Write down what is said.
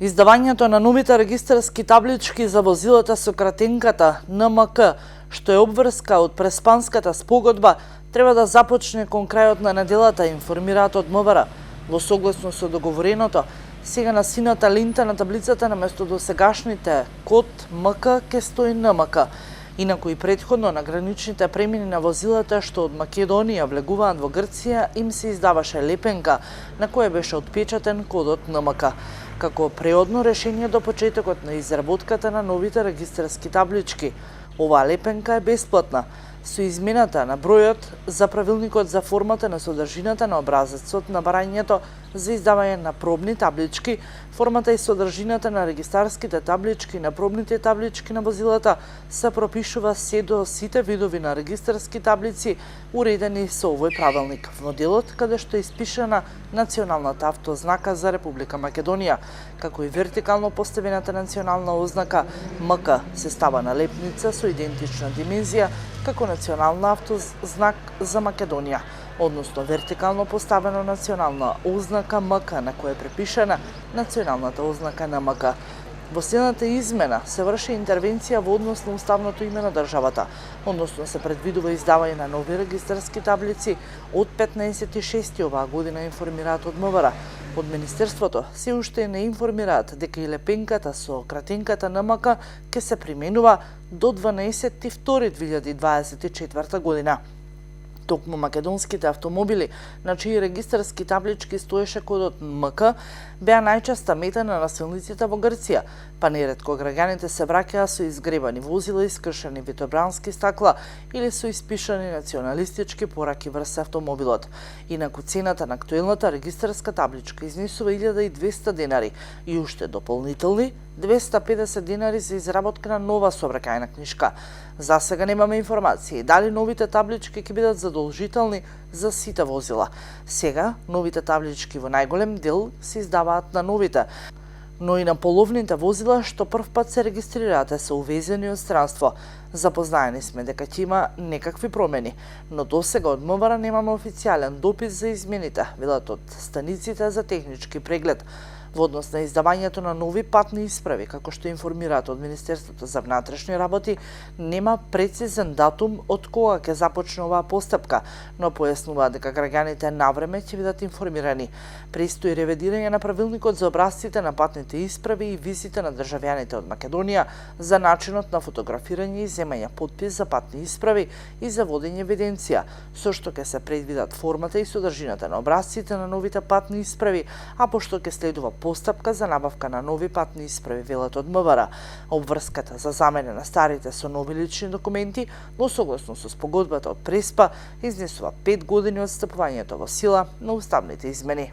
Издавањето на новите регистарски таблички за возилата со кратинката НМК, што е обврска од Преспанската спогодба, треба да започне кон крајот на неделата, информираат од МВР. Во согласно со договореното, сега на сината линта на таблицата наместо досегашните код МК ке стои НМК. Инаку и претходно на граничните премини на возилата што од Македонија влегуваат во Грција им се издаваше лепенка на која беше отпечатен кодот НМК. Како преодно решение до почетокот на изработката на новите регистарски таблички. Оваа лепенка е бесплатна. Со измената на бројот за правилникот за формата на содржината на образецот на барањето за издавање на пробни таблички, формата и содржината на регистарските таблички на пробните таблички на возилата се пропишува се до сите видови на регистарски таблици уредени со овој правилник во делот каде што е испишана националната автознака за Република Македонија, како и вертикално поставената национална ознака МК се става на лепница со идентична димензија како национална автознак за Македонија, односно вертикално поставена национална ознака МК на која е препишана националната ознака на МК. Во следната измена се врши интервенција во однос на уставното име на државата, односно се предвидува издавање на нови регистарски таблици од 15.6 оваа година, информираат од МВР. Од Министерството се уште не информираат дека и лепенката со кратинката НМК ќе се применува до 12.2.2024 година. Токму македонските автомобили, на чии регистарски таблички стоеше кодот МК, беа најчеста мета на насилниците во Грција, па неретко граѓаните се враќаа со изгребани возила, искршени витобрански стакла или со испишани националистички пораки врз автомобилот. Инаку цената на актуелната регистарска табличка изнесува 1200 денари и уште дополнителни 250 денари за изработка на нова сообраќајна книшка. За сега немаме информации дали новите таблички ќе бидат задолжителни за сите возила. Сега новите таблички во најголем дел се издаваат на новите, но и на половните возила што првпат се регистрираат се увезени од странство. Запознаени сме дека ќе има некакви промени, но досега од МВР немаме официјален допис за измените, велат од станиците за технички преглед. Во однос на издавањето на нови патни исправи, како што информираат од Министерството за внатрешни работи, нема прецизен датум од кога ќе започне оваа постапка, но појаснуваат дека граѓаните навреме ќе бидат информирани. Престои ревидирање на правилникот за образците на патните исправи и визите на државјаните од Македонија за начинот на фотографирање и земање потпис за патни исправи и за водење евиденција, со што ќе се предвидат формата и содржината на образците на новите патни исправи, а пошто ќе следува постапка за набавка на нови патни исправи, велат од МВР. Обврската за замена на старите со нови лични документи, во согласно со спогодбата од Преспа, изнесува 5 години од стапувањето во сила на уставните измени.